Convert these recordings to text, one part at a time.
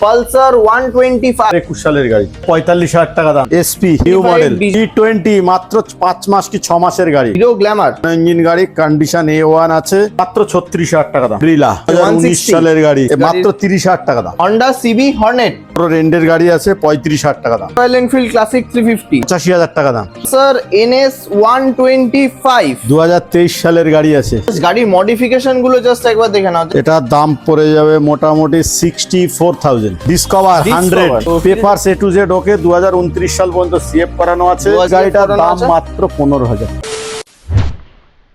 Pulsar 125 21 সালের গাড়ি 45,000 টাকা দাম। এসপি নিউ মডেল T20 মাত্র 5 মাস কি 6 মাসের গাড়ি। হিরো গ্ল্যামার ইঞ্জিন গাড়ি, কন্ডিশন A1 আছে, মাত্র 36,000 টাকা দাম। ব্রিলা 19 সালের গাড়ি মাত্র 30,000 টাকা দাম। হন্ডা সিবি হর্নেট রেন্ডের গাড়ি আছে 35,000 টাকা দাম। রয়্যাল এনফিল্ড ক্লাসিক 350 85,000 টাকা দাম। স্যার NS 125 2023 সালের গাড়ি আছে। গাড়ির মডিফিকেশন গুলো জাস্ট একবার দেখে নাও। এটার দাম পড়ে যাবে মোটামুটি 64,000। Discover 100 paper A to Z ওকে 2029 সাল পর্যন্ত সিএফ করানো আছে। গাড়িটার দাম মাত্র 15,000।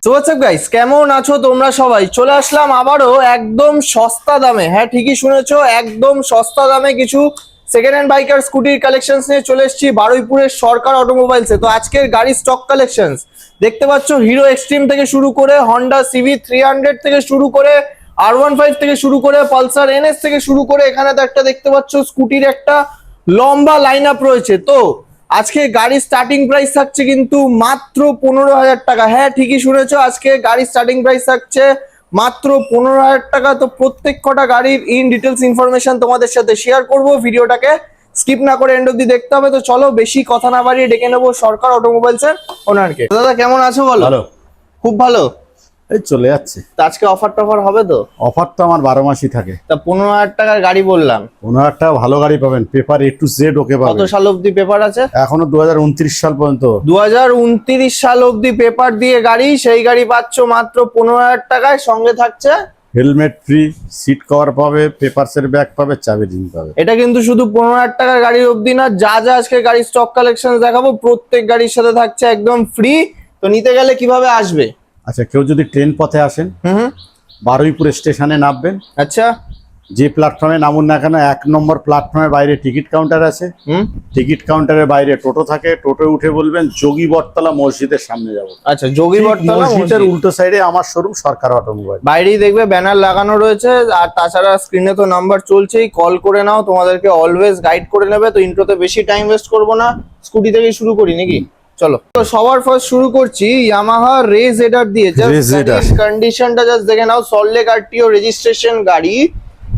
সো হোয়াটস আপ গাইস, কেমন আছো তোমরা সবাই? চলে আসলাম আবারও একদম সস্তা দামে। হ্যাঁ, ঠিকই শুনেছো, একদম সস্তা দামে কিছু সেকেন্ড হ্যান্ড বাইক আর স্কুটির কালেকশনস নিয়ে চলে এসেছি বারুইপুরের সরকার অটোমোবাইলসে। তো আজকের গাড়ির স্টক কালেকশনস দেখতে পাচ্ছ, হিরো এক্সট্রিম থেকে শুরু করে হন্ডা সিবি 300 থেকে শুরু করে R15 থেকে শুরু করে পালসার NS থেকে শুরু করে এখানে তো একটা দেখতে পাচ্ছ স্কুটির একটা লম্বা লাইন আপ রয়েছে। তো আজকে গাড়ির স্টার্টিং প্রাইস থাকছে কিন্তু মাত্র 15,000 টাকা। হ্যাঁ, ঠিকই শুনেছো, আজকে গাড়ির স্টার্টিং প্রাইস থাকছে মাত্র 15,000 টাকা। তো প্রত্যেক কটা গাড়ির ইন ডিটেলস ইনফরমেশন তোমাদের সাথে শেয়ার করব। ভিডিওটাকে স্কিপ না করে এন্ড অব্দি দেখতে হবে। তো চলো বেশি কথা না বাড়িয়ে ডেকে নেবো সরকার অটোমোবাইলসের ওনারকে। দাদা কেমন আছো বলো? ভালো, খুব ভালো। এই চলে যাচ্ছে। তো আজকে অফার টফার হবে তো? অফার তো আমার 12 মাসই থাকে। তা 15,000 টাকার গাড়ি বললাম, 15,000 টাকা ভালো গাড়ি পাবেন। পেপার A to Z ওকে কত পাবেন। সাল অবধি পেপার আছে? এখনো 2029 সাল পর্যন্ত। 2029 সাল অবধি পেপার দিয়ে গাড়ি, সেই গাড়ি পাচ্ছ মাত্র 15,000 টাকায়। সঙ্গে থাকছে হেলমেট ফ্রি, সিট কভার পাবে, পেপারসের ব্যাগ পাবে, চাবি রিং পাবে। এটা কিন্তু শুধু 15,000 টাকার গাড়ির অবধি না, যা যা আজকে গাড়ির স্টক কালেকশন দেখাবো প্রত্যেক গাড়ির সাথে থাকছে একদম ফ্রি। তো নিতে গেলে কিভাবে আসবে? আচ্ছা, কেউ যদি ট্রেন পথে আসেন, বারুইপুর স্টেশনে নামবেন। আচ্ছা, যে প্ল্যাটফর্মে নামুন না কেন, 1 নম্বর প্ল্যাটফর্মের বাইরে টিকিট কাউন্টার আছে। টিকিট কাউন্টারের বাইরে টোটো থাকে, টোটো উঠে বলবেন যোগী বটতলা মসজিদের সামনে যাব। আচ্ছা, যোগী বটতলা মসজিদের উল্টো সাইডে আমার শোরুম সরকার অটোমোবাইল। বাইরেই দেখবে ব্যানার লাগানো রয়েছে। আর তাছাড়া স্ক্রিনে তো নাম্বার চলছেই, কল করে নাও, তোমাদেরকে অলওয়েজ গাইড করে নেবে। তো ইন্ট্রোতে বেশি টাইম ওয়েস্ট করবো না, স্কুটি থেকেই শুরু করি নাকি? চলো, তো সবার ফার্স্ট শুরু করছি ইয়ামাহা রে জেডার দিয়ে। জাস্ট কন্ডিশনটা জাস্ট দেখে নাও, সল্টলেক আরটিও রেজিস্ট্রেশন গাড়ি।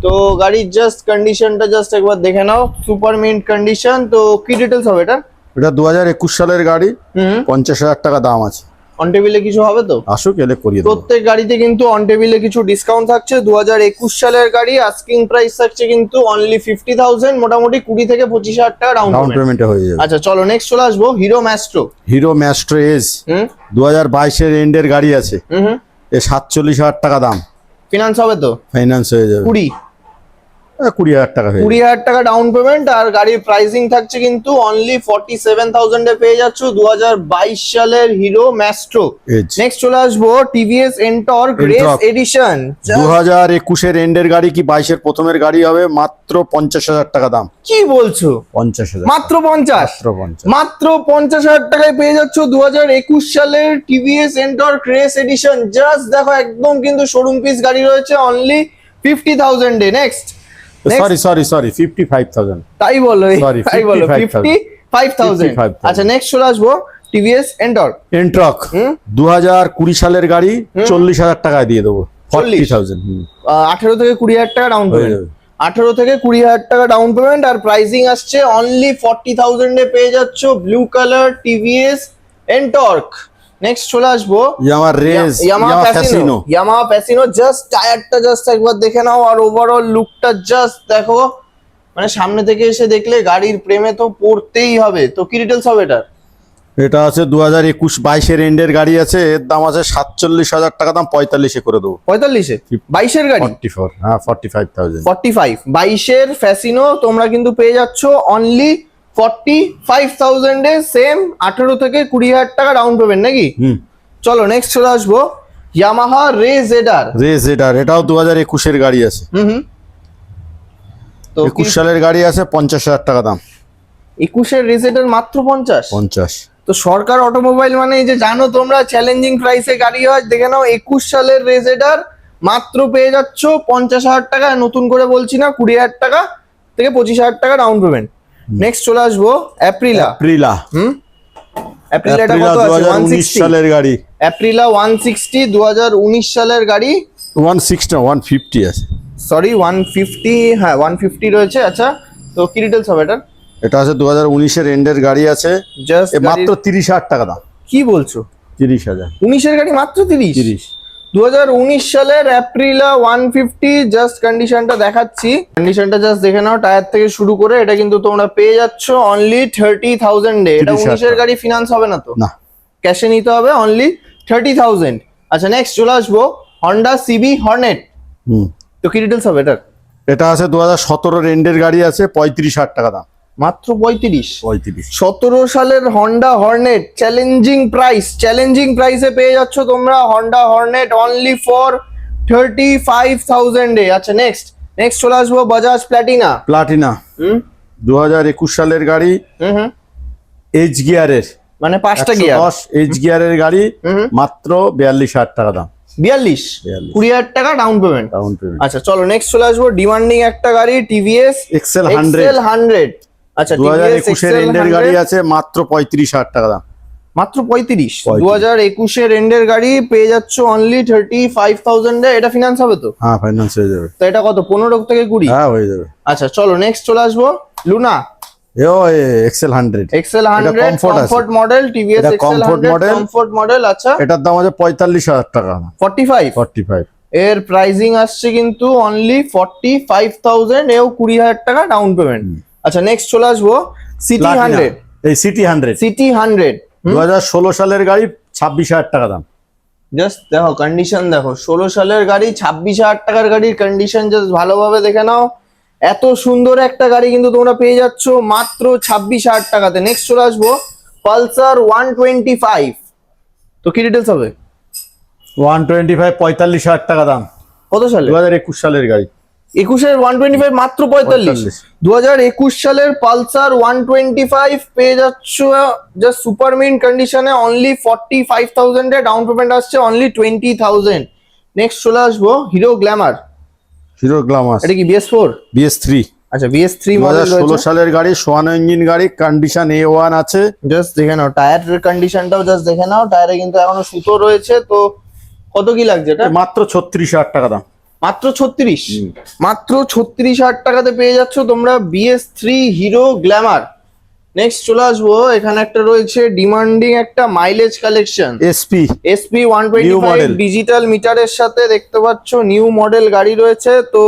তো গাড়ির জাস্ট কন্ডিশনটা জাস্ট একবার দেখে নাও, সুপার মিন্ট কন্ডিশন। তো কি ডিটেলস হবে এটা? এটা 2021 সালের গাড়ি, 50,000 টাকা দাম আছে। অন টেবিলে কিছু হবে তো? আসুক, এলে করিয়ে দেব। প্রত্যেক গাড়িতে কিন্তু অন টেবিলে কিছু ডিসকাউন্ট থাকছে। 2021 সালের গাড়ি, আস্কিং প্রাইস থাকছে কিন্তু অনলি 50,000, মোটামুটি 20 থেকে 25,000 টাকা ডাউন পেমেন্টে হয়ে যাবে। আচ্ছা চলো নেক্সট চলে আসবো Hero Maestro. Hero Maestro edge 2022 এর এন্ডের গাড়ি আছে। এ 47,000 টাকা দাম। ফিনান্স হবে তো? ফাইন্যান্স হয়ে যাবে। 20,000 টাকা হয়ে যাবে। 20,000 টাকা ডাউন পেমেন্ট। আর গাড়ির প্রাইসিং থাকছে কিন্তু অনলি 47,000 এ পেয়ে যাচ্ছ 2022 সালের হিরো ম্যাস্ট্রো। নেক্সট চলে আসবো টিভিএস এন্টর্ক রেস এডিশন। 2021 এর এন্ডের গাড়ি কি 22 এর প্রথমের গাড়ি হবে, মাত্র 50,000 টাকা দাম। কি বলছো? 50,000 মাত্র 50? মাত্র 50,000 টাকায় পেয়ে যাচ্ছ 2021 সালের TVS Ntorq race edition. Just দেখো, একদম কিন্তু শোরুম পিস গাড়ি রয়েছে অনলি 50,000 এ। Next sorry 55,000। তাই বলো 55,000। আচ্ছা নেক্সট চলে আসবো টিভিএস এন্টর্ক। 2020 সালের গাড়ি 40,000 টাকায় দিয়ে দেবো। 40,000। 18 থেকে 20,000 টাকা ডাউন পেমেন্ট। 18 থেকে 20,000 টাকা ডাউন পেমেন্ট। আর প্রাইসিং আসছে অনলি 40,000 এ পেয়ে যাচ্ছ blue colour TVS Ntorq. Next চলে আসবো ইয়ামাহা প্যাসিনো। জাস্ট টায়ারটা জাস্ট একবার দেখে নাও, আর ওভারঅল লুকটা জাস্ট দেখো। মানে সামনে থেকে এসে দেখলে গাড়ির প্রেমে তো পড়তেই হবে। তো কি ডিটেলস হবে এটা? এটা আছে 2021-22 এর এন্ডের গাড়ি আছে। এর দাম আছে 47,000 টাকা দাম। 45 এ করে দেবো। 45 এ 22 এর গাড়ি? 44, হ্যাঁ 45,000। 45 22 এর ফ্যাসিনো তোমরা কিন্তু পেয়ে যাচ্ছ অনলি 45,000 এ। সেম 18 থেকে 20,000 টাকা ডাউন পেমেন্ট নাকি? চলো নেক্সট চলে আসবো ইয়ামাহা রে জেডার। এটাও 2021 এর গাড়ি আছে। তো 21 সালের গাড়ি আছে, 50,000 টাকা দাম। 21 এর রে জেডার মাত্র 50। তো সরকার অটোমোবাইল মানে এই যে জানো তোমরা, চ্যালেঞ্জিং প্রাইসে গাড়ি হয়। দেখে নাও 21 সালের রে জেডার মাত্র পেয়ে যাচ্ছ 50,000 টাকা। নতুন করে বলছি না, 20,000 টাকা থেকে 25,000 টাকা ডাউন পেমেন্ট। নেক্সট চলে আসবো অ্যাপ্রিলা। অ্যাপ্রিলা এটা কত আছে? 2019 সালের গাড়ি। অ্যাপ্রিলা 160 2019 সালের গাড়ি। 160 150 আছে। সরি 150, হ্যাঁ 150 রয়েছে। আচ্ছা, তো কি ডিটেলস হবে এটা? এটা আছে 2019-এর এন্ডের গাড়ি আছে, জাস্ট মাত্র 30,000 টাকা দাম। কি বলছো? 30,000। 19-এর গাড়ি মাত্র 30? 30। 2019 সালের অ্যাপ্রিলা 150। জাস্ট কন্ডিশনটা দেখাচ্ছি, কন্ডিশনটা জাস্ট দেখে নাও, টায়ার থেকে শুরু করে এটা কিন্তু তোমরা পেয়ে যাচ্ছ অনলি 30,000 এ। এটা 19-এর গাড়ি, ফিনান্স হবে না তো? না, ক্যাশে নিতে হবে অনলি 30,000। আচ্ছা, নেক্সট চলে আসবো হন্ডা সিবি হর্নেট। তো কি ডিটেলস হবে এটার? এটা আছে 2017-এর এন্ডের গাড়ি আছে, 35,000 টাকা দাম। মাত্র 35? 35। 17 সালের হন্ডা হর্নেট, চ্যালেঞ্জিং প্রাইসে পেয়ে যাচ্ছ তোমরা হন্ডা হর্নেট অনলি ফর 35,000 এ। আচ্ছা, নেক্সট চলে আসবো বাজাজ প্ল্যাটিনা। প্লাটিনা 2021 সালের গাড়ি, এইচ গিয়ারের, মানে 5টা গিয়ার, 110 এইচ গিয়ারের গাড়ি, মাত্র 42,000 টাকা দাম। 42? 20,000 টাকা ডাউন পেমেন্ট। আচ্ছা, চলো নেক্সট চলে আসবো ডিমান্ডিং একটা গাড়ি, টিভিএস এক্সেল 100। আচ্ছা, 2021-এর এন্ডের গাড়ি আছে, মাত্র 35,000 টাকা দাম। মাত্র 35? 2021-এর এন্ডের গাড়ি পেয়ে যাচ্ছ অনলি 35,000 এ। এটা ফিনান্স হবে তো? হ্যাঁ, ফাইন্যান্স হয়ে যাবে। তো এটা কত, 15 থেকে 20? হ্যাঁ, হয়ে যাবে। আচ্ছা, চলো নেক্সট চলে আসবো Luna. XL 100। XL 100 comfort model, TVS XL 100 comfort model. আচ্ছা, এটার দাম আছে 45,000 টাকা। 45? এর প্রাইসিং আসছে কিন্তু অনলি 45,000, এও 20,000 টাকা ডাউন পেমেন্ট। আচ্ছা, নেক্সট চলে আসবো সিটি 100। এই সিটি 100 2016 সালের গাড়ি, 26,000 টাকা দাম। জাস্ট দেখো কন্ডিশন দেখো, 16 সালের গাড়ি, 26,000 টাকার গাড়ির কন্ডিশন জাস্ট ভালোভাবে দেখে নাও। এত সুন্দর একটা গাড়ি কিন্তু তোমরা পেয়ে যাচ্ছ মাত্র 26,000 টাকাতে। নেক্সট চলে আসবো পালসার 125। তো কি ডিটেলস হবে? 125 45,000 টাকা দাম। কত সালে? 2021 সালের গাড়ি। 21-এর 125 মাত্র 45? 2021 সালের পালসার 125 পেয়ে যাচ্ছ জাস্ট সুপার মিন্ট কন্ডিশনে অনলি 45,000 এ। ডাউন পেমেন্ট আসছে অনলি 20,000। নেক্সট চলে আসবো হিরো গ্ল্যামার। এটা কি BS4? BS3। আচ্ছা, BS3 মডেল 2016 সালের গাড়ি, সোয়ানো ইঞ্জিন গাড়ি, কন্ডিশন A1 আছে। জাস্ট দেখে নাও, টায়ারের কন্ডিশনটাও জাস্ট দেখে নাও, টায়ারে কিন্তু এখনো সুতো রয়েছে। তো কত কি লাগছে এটা? মাত্র 36,000 টাকা দাম। মাত্র 36? মাত্র 36,000 টাকাতে পেয়ে যাচ্ছ তোমরা BS3 হিরো গ্ল্যামার। নেক্সট চলে আসবো, এখানে একটা রয়েছে ডিমান্ডিং একটা মাইলেজ কালেকশন, SP 125 ডিজিটাল মিটারের সাথে, দেখতে পাচ্ছ নিউ মডেল গাড়ি রয়েছে। তো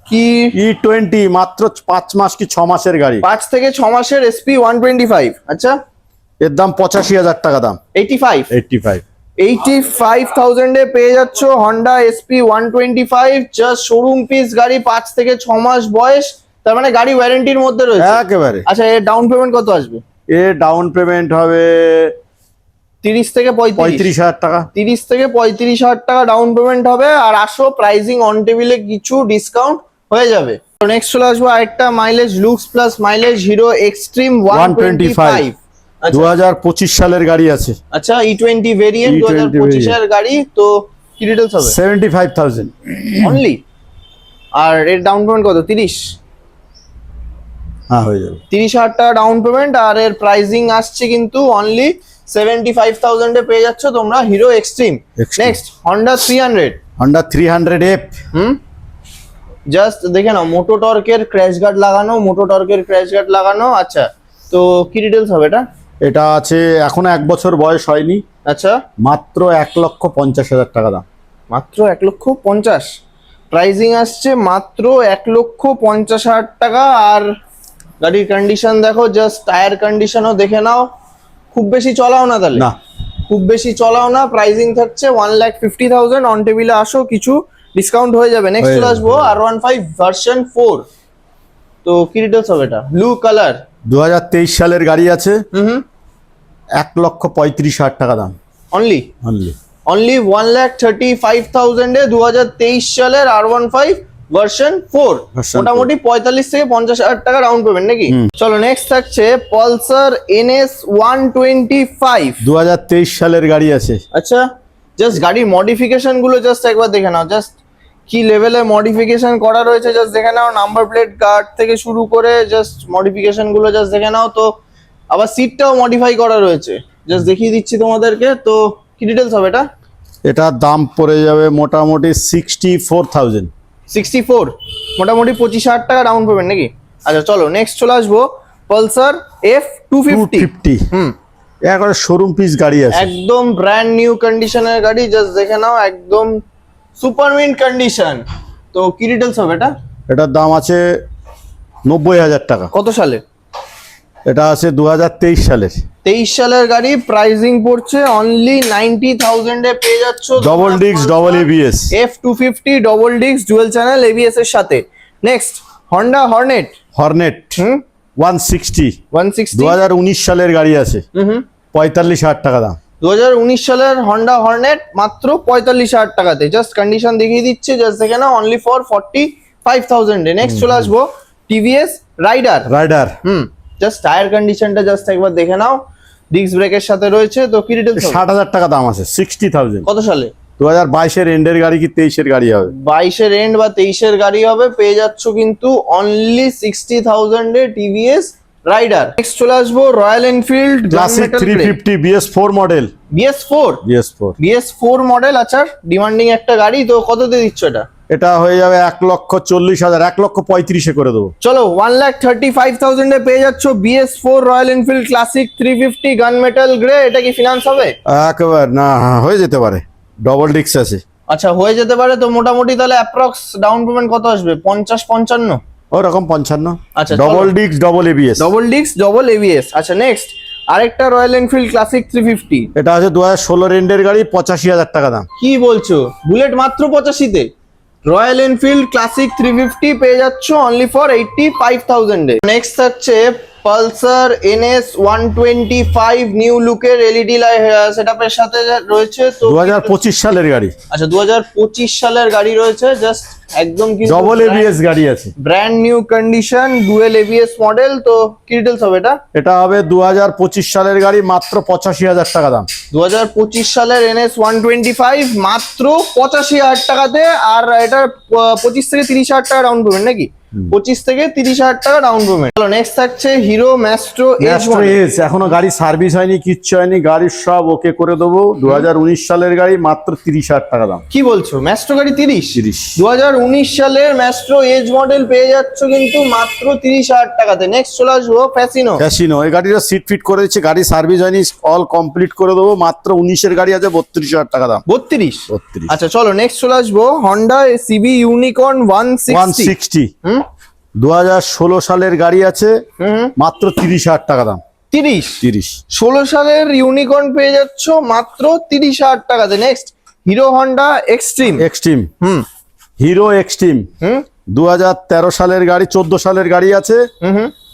কি E20 মাত্র 5 মাস কি 6 মাসের গাড়ি, 5 থেকে 6 মাসের SP 125। আচ্ছা, এর দাম 85,000 টাকা দাম। 85,000 এ পেয়ে যাচ্ছ Honda SP 125। Just showroom piece গাড়ি, 5 থেকে 6 মাস বয়স, তার মানে গাড়ি ওয়ারেন্টির মধ্যে রয়েছে একেবারে। আচ্ছা, এর ডাউন পেমেন্ট কত আসবে? এর ডাউন পেমেন্ট হবে 30 থেকে 35,000 টাকা। 30 থেকে 35,000 টাকা ডাউন পেমেন্ট হবে। আর আসো, প্রাইসিং অন টেবিলে কিছু ডিসকাউন্ট হয়ে যাবে। নেক্সট চলে আসবো আরেকটা mileage looks plus mileage Hero Xtreme 125। 2025 সালের গাড়ি আছে। আচ্ছা, E20 ভেরিয়েন্ট, 2025 এর গাড়ি। তো কি ডিটেইলস হবে? 75,000 অনলি। আর এর ডাউন পেমেন্ট কত? 30? হ্যাঁ, হয়ে যাবে। 30,000 টাকা ডাউন পেমেন্ট। আর এর প্রাইসিং আসছে কিন্তু অনলি 75,000 এ পেয়ে যাচ্ছ তোমরা Hero Xtreme. Next Honda 300F। Just দেখে নাও, মোটো টর্কের ক্র্যাশ গার্ড লাগানো। আচ্ছা, তো কি ডিটেইলস হবে এটা? এটা আছে এখনো 1 বছর বয়স হয়নি। আচ্ছা, মাত্র 1,50,000 টাকা দাম। মাত্র 1,50,000 প্রাইসিং আসছে, মাত্র 1,50,000 টাকা। আর গাড়ির কন্ডিশন দেখো, জাস্ট টায়ার কন্ডিশনও দেখে নাও। খুব বেশি চলাও না তাহলে? না, খুব বেশি চলাও না। প্রাইসিং থাকছে 1,50,000। অন টেবিলে আসো, কিছু ডিসকাউন্ট হয়ে যাবে। নেক্সট চলে আসবো R15 ভার্সন 4। তো কি ডিটেইলস হবে এটা? ব্লু কালার, 2023 সালের গাড়ি আছে। 1,35,000 টাকা দাম। অনলি 1,35,000 এ 2023 সালের R15 ভার্সন 4। মোটামুটি 45 থেকে 50,000 টাকা ডাউন পেমেন্ট নাকি? চলো নেক্সট থাকছে পালসার NS 125। 2023 সালের গাড়ি আছে। আচ্ছা, জাস্ট গাড়ির মডিফিকেশন গুলো জাস্ট একবার দেখে নাও, জাস্ট কি লেভেলে মডিফিকেশন করা রয়েছে জাস্ট দেখে নাও। নাম্বার প্লেট গার্ড থেকে শুরু করে জাস্ট মডিফিকেশন গুলো জাস্ট দেখে নাও। তো আবার সিটটাও মডিফাই করা রয়েছে, জাস্ট দেখিয়ে দিচ্ছি তোমাদেরকে। তো কি ডিটেইলস হবে এটা? এটার দাম পড়ে যাবে মোটামুটি 64,000। 64, মোটামুটি 25,000 টাকা ডাউন পেমেন্ট নাকি? আচ্ছা চলো নেক্সট চলে আসবো পালসার F250। 250 হুম, একবারে শোরুম পিস গাড়ি আছে। একদম ব্র্যান্ড নিউ কন্ডিশনের গাড়ি, জাস্ট দেখে নাও, একদম সুপার মিন্ট কন্ডিশন। তো কি ডিটেলস হবে এটা? এটার দাম আছে 90,000 টাকা। কত সালে? এটা আছে 2023 সালের। 23 সালের গাড়ি, প্রাইসিং পড়ছে অনলি 90,000 এ পেয়ে যাচ্ছ double disc double ABS F250 double disc dual channel ABS এর সাথে। Next Honda Hornet. হর্নেট হুম, 160 160। 2019 সালের গাড়ি আছে, হুম, 45,000 টাকা দাম। 2019 সালের হন্ডা হর্নেট মাত্র 45,000 টাকাতে। জাস্ট কন্ডিশন দেখিয়ে দিচ্ছে, জাস্ট দেখে নাও, অনলি ফর 45,000 এ। নেক্সট চলে আসবো TVS Raider. Raider just tyre কন্ডিশনটা জাস্ট একবার দেখে নাও, ডিস্ক ব্রেকের সাথে রয়েছে। তো কি ডিটেলস? 60,000 টাকা দাম আছে। 60,000। কত সালে? 2022 এর এন্ডের গাড়ি কি 23 এর গাড়ি হবে? 22 এর এন্ড বা 23 এর গাড়ি হবে, পেয়ে যাচ্ছ কিন্তু অনলি 60,000 এ টিভিএস রাইডার। নেক্সট চলে আসবো royal Enfield classic 350 BS4 model. BS4 model. আচ্ছা, ডিমান্ডিং একটা গাড়ি, তো কততে দিচ্ছ এটা? এটা হয়ে যাবে 1,40,000, 1,35,000 এ করে দেবো। চলো 1,35,000 এ পেয়ে যাচ্ছ BS4 রয়্যাল এনফিল্ড ক্লাসিক 350 গান মেটাল গ্রে। এটা কি ফিনান্স হবে? একেবারে না, হয়ে যেতে পারে, ডবল ডিস্ক আছে। আচ্ছা, হয়ে যেতে পারে। তো মোটামুটি তাহলে অ্যাপ্রক্স ডাউন পেমেন্ট কত আসবে? 50-55? ওরকম 55। আচ্ছা, double disc double ABS. Double disc double ABS. আচ্ছা নেক্সট আরেকটা রয়্যাল এনফিল্ড ক্লাসিক 350। এটা আছে 2016 এন্ডের গাড়ি, 85,000 টাকা দাম। কি বলছো? বুলেট মাত্র 85 তে রয়্যাল এনফিল্ড ক্লাসিক 350 পেয়ে যাচ্ছ অনলি ফর 85,000 এ। নেক্সট হচ্ছে পালসার NS 125 নিউ লুকের এলইডি সেটআপের সাথে রয়েছে। তো 2025 সালের গাড়ি। আচ্ছা, 2025 সালের গাড়ি রয়েছে, জাস্ট একদম কিন্তু ডবল এবিএস গাড়ি আছে, brand new condition, dual ABS model. তো কি ডিটেলস হবে এটা? এটা হবে 2025 সালের গাড়ি, মাত্র 85,000 টাকা দাম। 2025 সালের NS 125 মাত্র 85,000 টাকাতে। আর এটা 25 থেকে 30,000 টাকা ডাউন পেমেন্ট নাকি? 25 থেকে 30,000 টাকা ডাউন পেমেন্ট। চলো নেক্সট থাকছে হিরো ম্যাস্ট্রো এস। এখনো গাড়ি সার্ভিস হয়নি, কিচ্ছু হয়নি, গাড়ির সব ওকে করে দেবো। 2019 সালের গাড়ি, মাত্র 30,000 টাকা দাম। কি বলছো? ম্যাস্ট্রো গাড়ি 30? 30। 2019 সালের ম্যাস্ট্রো এজ মডেল পেয়ে যাচ্ছ কিন্তু মাত্র 30,000 টাকাতে। নেক্সট চলে আসবো ফ্যাসিনো। এই গাড়িটা সিট ফিট করে দিচ্ছে, গাড়ি সার্ভিস হয়নি, অল কমপ্লিট করে দেবো। মাত্র 19 এর গাড়ি আছে, 32,000 টাকা দাম। 32? 32। আচ্ছা চলো নেক্সট চলে আসবো হন্ডা সিবি ইউনিকর্ন 160। 2016 সালের গাড়ি আছে, মাত্র 30,000 টাকা দাম। 30? 16 সালের ইউনিকর্ন পেয়ে যাচ্ছ মাত্র 30,000 টাকাতে। Next Hero Honda Xtreme. Hero Xtreme 2013 সালের গাড়ি, 14 সালের গাড়ি আছে,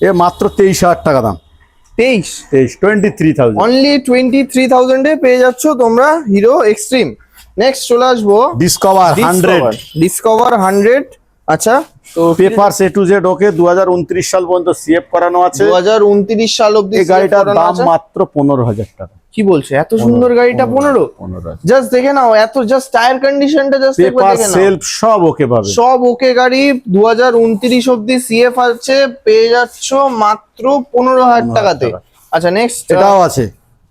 এ মাত্র 23,000 টাকা দাম। 23,000। অনলি 23,000 এ পেয়ে যাচ্ছ তোমরা হিরো এক্সট্রিম। নেক্সট চলে আসবো ডিসকভার 100। আচ্ছা, তো পেপারস A to Z ওকে, 2029 সাল পর্যন্ত সিএফ করানো আছে। 2029 সাল অবধি এই গাড়িটার দাম মাত্র 15,000 টাকা। কি বলছো? এত সুন্দর গাড়িটা 15? জাস্ট দেখে নাও, এত জাস্ট টায়ার কন্ডিশনটা জাস্ট একবার পেপার দেখে নাও, সেলফ সব ওকে পাবে, সব ওকে গাড়ি। 2029 অবধি সিএফ আছে, পেয়ে যাচ্ছ মাত্র 15,000 টাকাতে। আচ্ছা নেক্সট এটাও আছে।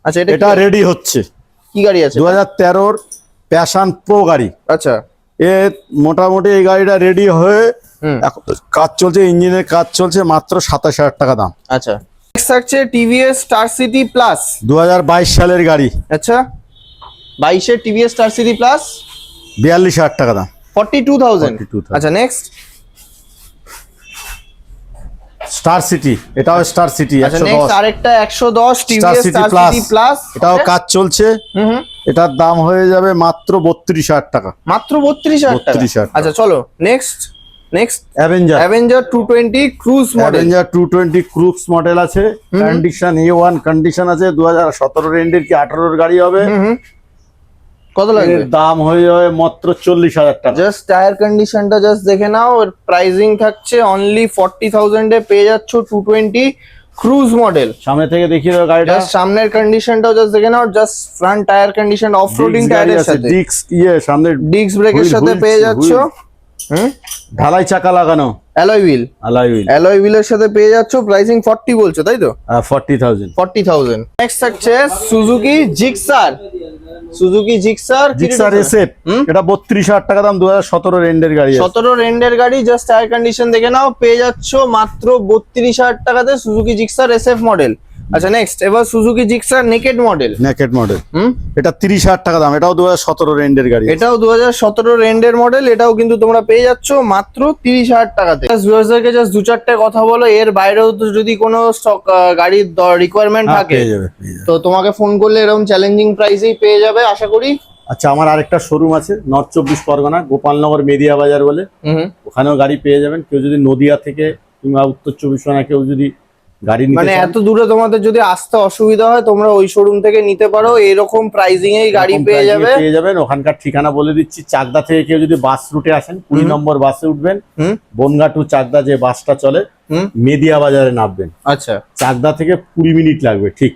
আচ্ছা, এটা রেডি হচ্ছে। কি গাড়ি আছে? 2013 প্যাশন প্রো গাড়ি। আচ্ছা, এ মোটামুটি এই গাড়িটা রেডি হয়ে এখন কাজ চলছে, ইঞ্জিনের কাজ চলছে, মাত্র 27,000 টাকা দাম। আচ্ছা নেক্সট আছে টিভিএস স্টার সিটি প্লাস 2022 সালের গাড়ি। আচ্ছা, 22 এর টিভিএস স্টার সিটি প্লাস 42,000 টাকা দাম। 42,000। আচ্ছা নেক্সট স্টার সিটি, এটাও স্টার সিটি 110। আরেকটা 110 টিভিএস স্টার সিটি প্লাস, এটাও কাজ চলছে। এটার দাম হয়ে যাবে মাত্র 32,000 টাকা। মাত্র 32,000 টাকা। আচ্ছা চলো next Avenger 220 cruise model. Avenger 220 cruise model আছে, কন্ডিশন A1 কন্ডিশন আছে। 2017 এন্ডের কি 18 এর গাড়ি হবে। কত লাগবে? দাম হয়ে যাবে মাত্র 40,000 টাকা। জাস্ট টায়ার কন্ডিশনটা জাস্ট দেখে নাও, এর প্রাইসিং থাকছে অনলি 40,000 এ পেয়ে যাচ্ছ 220 ক্রুজ মডেল। সামনে থেকে দেখিয়ে দাও গাড়িটা, সামনের কন্ডিশনটাও জাস্ট দেখে নাও, just front tyre condition of roading টায়ারের সাথে, ডিস্ক সামনে ডিস্ক ব্রেকের সাথে পেয়ে যাচ্ছ। ঢালাই চাকা লাগানো, অ্যালয় হুইলের সাথে পেয়ে যাচ্ছ। প্রাইসিং 40 বলছো তাই তো? 40,000। নেক্সট থাকছে Suzuki Gixxer Suzuki Gixxer Gixxer SF, এটা 32,000 টাকা দাম, 2017 রেন্ডের গাড়ি আছে। 17 রেন্ডের গাড়ি, জাস্ট টায়ার কন্ডিশন দেখে নাও, পেয়ে যাচ্ছ মাত্র 32,000 টাকাতে সুজুকি জিক্সার এসএফ মডেল। আচ্ছা নেক্সট, এবার Suzuki Gixxer naked model. Naked model, এটা 30,000 টাকা দাম, এটাও 2017 রেন্ডের গাড়ি। এটাও 2017 রেন্ডের মডেল, এটাও কিন্তু তোমরা পেয়ে যাচ্ছ মাত্র 30,000 টাকাতে। ভিউয়ার্সদেরকে জাস্ট দু চারটে কথা বলো, এর বাইরেও তো যদি কোনো স্টক গাড়ির রিকোয়ারমেন্ট থাকে পেয়ে যাবে। তো তোমাকে ফোন করলে এরকম চ্যালেঞ্জিং প্রাইসেই পেয়ে যাবে আশা করি। আচ্ছা, আমার আরেকটা শোরুম আছে নর্থ 24 পরগনা, গোপালনগর মেদিয়া বাজার বলে, ওখানেও গাড়ি পেয়ে যাবেন। কেউ যদি নদিয়া থেকে কিংবা উত্তর 24 পরগনা কেউ যদি গাড়ি নিতে মানে চান, এত দূরে তোমাদের যদি আসতে অসুবিধা হয়, তোমরা ওই শোরুম থেকে নিতে পারো, এরকম প্রাইসিং এই গাড়ি এরকম পেয়ে pricing এ যাবে। পেয়ে যাবেন। ওখানকার ঠিকানা বলে দিচ্ছি, চাকদা থেকে কেউ যদি বাস রুটে আসেন 20 নম্বর বাসে উঠবেন, বনগা টু চাকদা যে বাসটা চলে, মেদিয়া বাজারে নামবেন। আচ্ছা, চাকদা থেকে 20 মিনিট লাগবে, ঠিক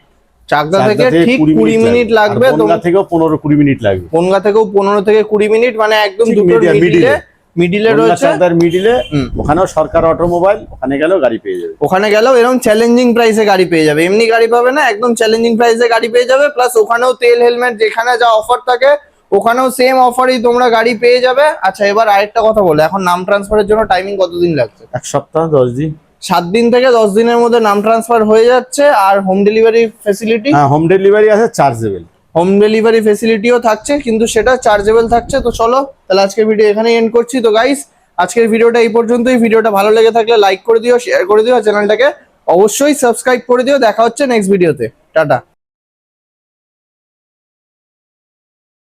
চাকদা থেকে ঠিক 20 মিনিট লাগবে, বনগা থেকেও 15-20 মিনিট লাগবে। বনগা থেকেও 15 থেকে 20 মিনিট, মানে একদম ঠিক দুটোর মিডিলে মিডিলে রয়েছে। চাকদার মিডিলে, ওখানেও সরকার অটোমোবাইল, ওখানে গেলেও গাড়ি পেয়ে যাবে। ওখানে গেলেও এরকম চ্যালেঞ্জিং প্রাইসে গাড়ি পেয়ে যাবে, এমনি গাড়ি পাবে না, একদম চ্যালেঞ্জিং প্রাইসে গাড়ি পেয়ে যাবে। প্লাস ওখানেও তেল হেলমেট যেখানে যা অফার থাকে ওখানেও সেম অফারই তোমরা গাড়ি পেয়ে যাবে। আচ্ছা, এবার আরেকটা কথা বলো, এখন নাম ট্রান্সফারের জন্য টাইমিং কতদিন লাগছে? 1 সপ্তাহ 10 দিন। 7 দিন থেকে 10 দিনের মধ্যে নাম ট্রান্সফার হয়ে যাচ্ছে। আর হোম ডেলিভারি ফেসিলিটি? হ্যাঁ, হোম ডেলিভারি আছে, চার্জেবল। হোম ডেলিভারি ফেসিলিটিও থাকছে, কিন্তু সেটা চার্জেবল থাকছে। তো চলো তাহলে আজকের ভিডিও এখানেই এন্ড করছি। তো গাইস, আজকের ভিডিওটা এই পর্যন্তই। ভিডিওটা ভালো লেগে থাকলে লাইক করে দিও, শেয়ার করে দিও, চ্যানেলটাকে অবশ্যই সাবস্ক্রাইব করে দিও। দেখা হচ্ছে নেক্সট ভিডিওতে, টাটা।